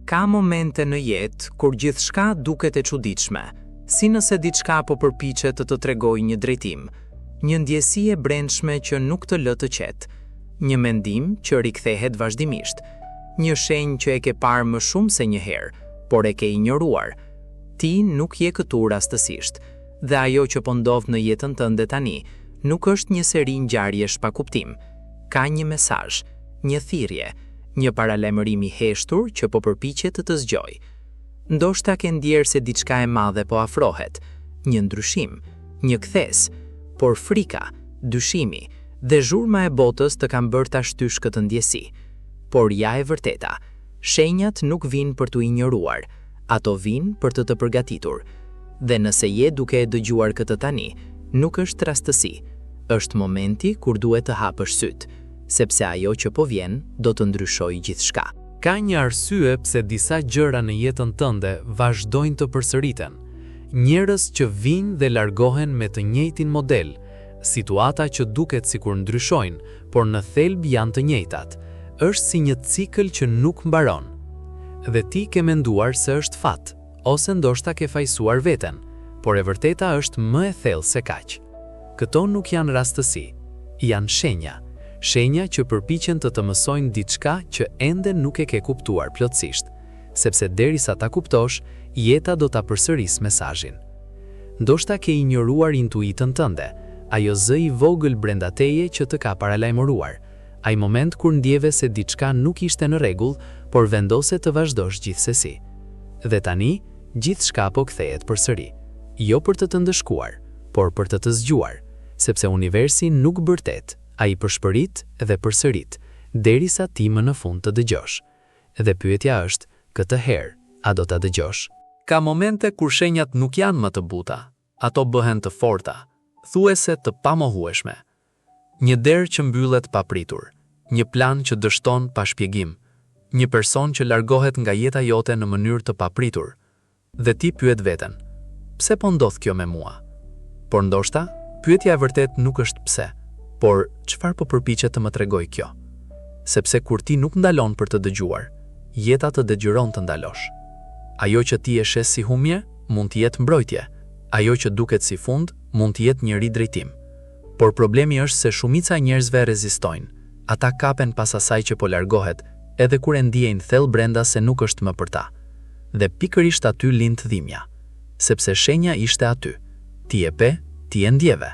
Ka momente në jetë kur gjithçka duket e çuditshme, si nëse diçka po përpiqet të tregojë një drejtim, një ndjesi e brendshme që nuk të lë të qetë, një mendim që rikthehet vazhdimisht, një shenjë që e ke parë më shumë se një herë, por e ke injoruar. Ti nuk je këtu rastësisht, dhe ajo që po ndodh në jetën tënde tani nuk është një seri ngjarjesh pa kuptim. Ka një mesazh, një thirrje, një paralajmërim i heshtur që po përpiqet të zgjojë. Ndoshta ke ndjerë se diçka e madhe po afrohet, një ndryshim, një kthes, por frika, dyshimi dhe zhurma e botës të kanë bërë ta shtysh këtë ndjesi. Por ja e vërteta, shenjat nuk vinë për t'u injoruar, ato vinë për të përgatitur. Dhe nëse je duke e dëgjuar këtë tani, nuk është rastësi, është momenti kur duhet të hapësh syt, sepse ajo që po vjen do të ndryshojë gjithçka. Ka një arsye pse disa gjëra në jetën tënde vazhdojnë të përsëriten. Njerëz që vinë dhe largohen me të njëjtin model, situata që duket sikur ndryshojnë, por në thelb janë të njëjtat. Është si një cikël që nuk mbaron. Dhe ti ke menduar se është fat, ose ndoshta ke fajsuar veten, por e vërteta është më e thellë se kaq. Këto nuk janë rastësi, janë shenja. Shenja që përpiqen të mësojnë diçka që ende nuk e ke kuptuar plotësisht, sepse derisa ta kuptosh, jeta do ta përsërisë mesazhin. Ndoshta ke injoruar intuitën tënde, ajo zë i vogël brenda teje që të ka paralajmëruar, ai moment kur ndjeve se diçka nuk ishte në rregull, por vendose të vazhdosh gjithsesi. Dhe tani, gjithçka po kthehet përsëri, jo për të të ndëshkuar, por për të të zgjuar, sepse universi nuk bërtet, ai përshpërit dhe përsërit, derisa ti më në fund të dëgjosh. Dhe pyetja është, këtë herë, a do ta dëgjosh? Ka momente kur shenjat nuk janë më të buta, ato bëhen të forta, thuese të pamohueshme. Një derë që mbyllet pa pritur, një plan që dështon pa shpjegim, një person që largohet nga jeta jote në mënyrë të papritur, dhe ti pyet veten, pse po ndodh kjo me mua? Por ndoshta, pyetja e vërtet nuk është pse, por çfarë po përpiqet të më tregoj kjo? Sepse kur ti nuk ndalon për të dëgjuar, jeta të dëgjuron të ndalosh. Ajo që ti e shes si humje, mund të jetë mbrojtje. Ajo që duket si fund, mund të jetë një ridrejtim. Por problemi është se shumica e njerëzve rezistojnë. Ata kapen pas asaj që po largohet, edhe kur e ndiejnë thellë brenda se nuk është më për ta. Dhe pikërisht aty lind dhimbja, sepse shenja ishte aty. Ti e pe, ti e ndjeve,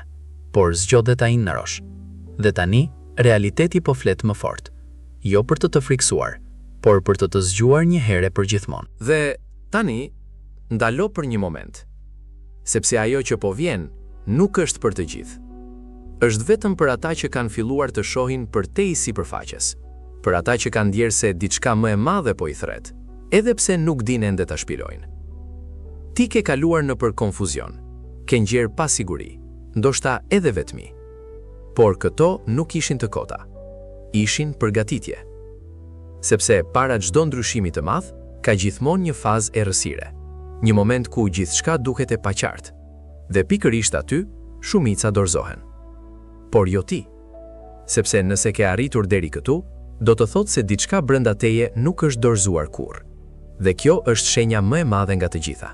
por zgjodhe ta ignorosh. Dhe tani, realiteti po flet më fort, jo për të friksuar, por për të zgjuar një herë për gjithmonë. Dhe tani, ndalo për një moment, sepse ajo që po vjen nuk është për të gjithë. Është vetëm për ata që kanë filluar të shohin përtej sipërfaqes, për ata që kanë ndjerë se diçka më e madhe po i thret, edhe pse nuk dinë ende ta shpilojnë. Ti ke kaluar nëpër konfuzion, ke ngjerë pa siguri, ndoshta edhe vetmi. Por këto nuk ishin të kota, ishin përgatitje. Sepse para çdo ndryshimi të madh, ka gjithmonë një fazë errësire, një moment ku gjithçka duket e paqartë, dhe pikërisht aty, shumica dorëzohen. Por jo ti, sepse nëse ke arritur deri këtu, do të thotë se diçka brenda teje nuk është dorëzuar kurrë. Dhe kjo është shenja më e madhe nga të gjitha.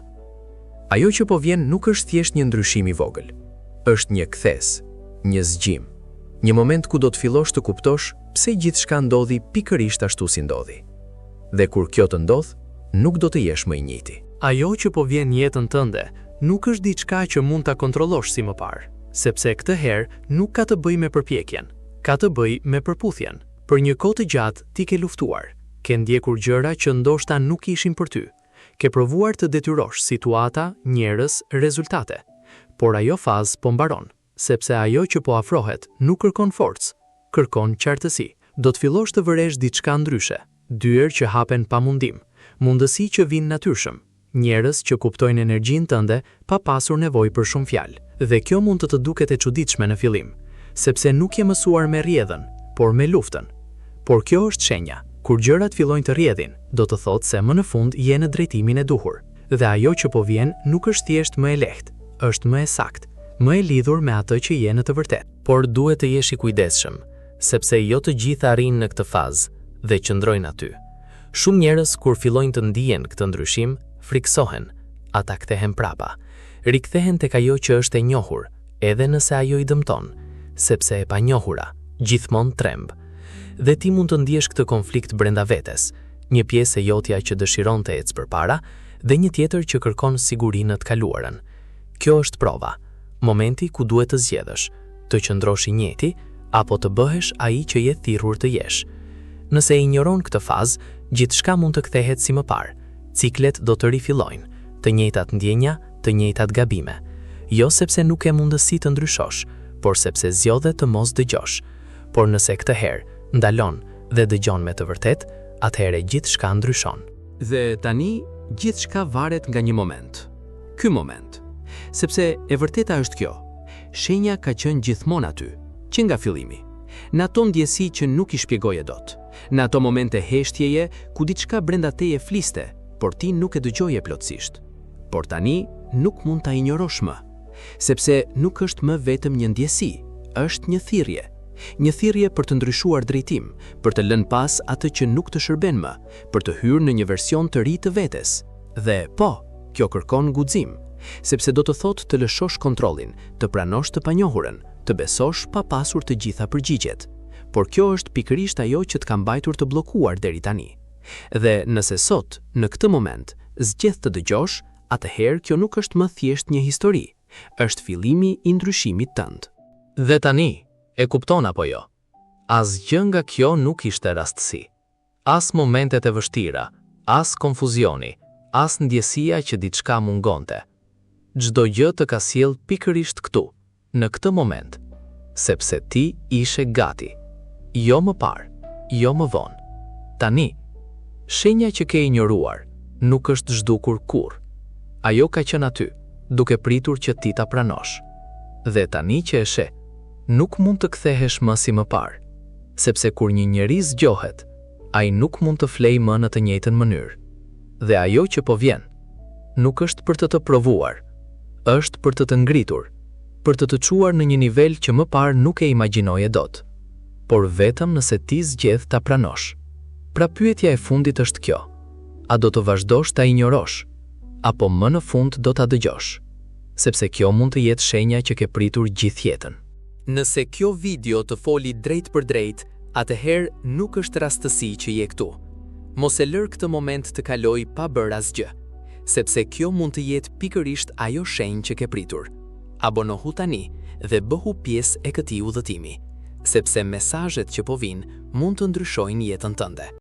Ajo që po vjen nuk është thjesht një ndryshim i vogël, është një kthes, një zgjim, një moment ku do të fillosh të kuptosh pse gjithçka ndodhi pikërisht ashtu si ndodhi. Dhe kur kjo të ndodh, nuk do të jesh më i njëjti. Ajo që po vjen në jetën tënde nuk është diçka që mund ta kontrollosh si më parë, sepse këtë herë nuk ka të bëjë me përpjekjen, ka të bëjë me përputhjen. Për një kohë të gjatë ti ke luftuar, ke ndjekur gjëra që ndoshta nuk ishin për ty, ke provuar të detyrosh situata, njerëz, rezultate. Por ajo fazë po mbaron, sepse ajo që po afrohet nuk kërkon forcë, kërkon qartësi. Do të fillosh të vëresh diçka ndryshe, dyer që hapen pa mundim, mundësi që vinë natyrshëm, njerëz që kuptojnë energjinë tënde pa pasur nevojë për shumë fjalë. Dhe kjo mund të duket e çuditshme në fillim, sepse nuk je mësuar me rrjedhën, por me luftën. Por kjo është shenja. Kur gjërat fillojnë të rrjedhin, do të thotë se më në fund je në drejtimin e duhur. Dhe ajo që po vjen nuk është thjesht më e lehtë, është më e saktë, më e lidhur me atë që je në të vërtetë. Por duhet të jesh i kujdesshëm, sepse jo të gjithë arrin në këtë fazë dhe qëndrojnë aty. Shumë njerëz kur fillojnë të ndihen këtë ndryshim, friksohen, ata kthehen prapa. Rikthehen tek ajo që është e njohur, edhe nëse ajo i dëmton, sepse e panjohura gjithmonë tremb. Dhe ti mund të ndjesh këtë konflikt brenda vetes, një pjesë e jotja që dëshiron të ecë përpara dhe një tjetër që kërkon sigurinë në të kaluarën. Kjo është prova, momenti ku duhet të zgjedhësh, të qëndrosh i njëjti apo të bëhesh ai që je thirrur të jesh. Nëse e injoron këtë fazë, gjithçka mund të kthehet si më parë. Ciklet do të rifillojnë, të njëjtat ndjenja, të njëjtat gabime. Jo sepse nuk ke mundësi të ndryshosh, por sepse zgjodhe të mos dëgjosh. Por nëse këtë herë ndalon dhe dëgjon me të vërtet, atëherë gjithçka ndryshon. Dhe tani gjithçka varet nga një moment. Ky moment. Sepse e vërteta është kjo. Shenja ka qenë gjithmonë aty, që nga fillimi. Në ato ndjesi që nuk i shpjegoje dot. Në ato momente heshtjeje ku diçka brenda teje fliste, por ti nuk e dëgjoje plotësisht. Por tani nuk mund ta injorosh më, sepse nuk është më vetëm një ndjesi, është një thirrje. Një thirrje për të ndryshuar drejtim, për të lënë pas atë që nuk të shërben më, për të hyrë në një version të ri të vetes. Dhe po, kjo kërkon guxim, sepse do të thotë të lëshosh kontrollin, të pranosh të panjohurën, të besosh pa pasur të gjitha përgjigjet. Por kjo është pikërisht ajo që të ka mbajtur të bllokuar deri tani. Dhe nëse sot, në këtë moment, zgjedh të dëgjosh, atëherë kjo nuk është më thjesht një histori, është fillimi i ndryshimit tënd. Dhe tani, e kupton apo jo? Asgjë nga kjo nuk ishte rastësi. As momentet e vështira, as konfuzioni, as ndjesia që diçka mungonte. Çdo gjë të ka sjell pikërisht këtu, në këtë moment, sepse ti ishe gati. Jo më parë, jo më vonë. Tani, shenja që ke injoruar nuk është zhdukur kurrë. Ajo ka qenë aty, duke pritur që ti ta pranosh. Dhe tani që e sheh, nuk mund të kthehesh më si më parë, sepse kur një njeri zgjohet, ai nuk mund të flejë më në të njëjtën mënyrë. Dhe ajo që po vjen, nuk është për të provuar, është për të ngritur, për të çuar në një nivel që më parë nuk e imagjinoje dot, por vetëm nëse ti zgjedh ta pranosh. Pra pyetja e fundit është kjo: a do të vazhdosh ta injorosh, apo më në fund do ta dëgjosh? Sepse kjo mund të jetë shenja që ke pritur gjithë jetën. Nëse kjo video të foli drejt për drejt, atëherë nuk është rastësi që je këtu. Mos e lër këtë moment të kaloj pa bërë asgjë, sepse kjo mund të jetë pikërisht ajo shenjë që ke pritur. Abonohu tani dhe bëhu pjesë e këtij udhëtimi, sepse mesazhet që po vinë mund të ndryshojnë jetën tënde.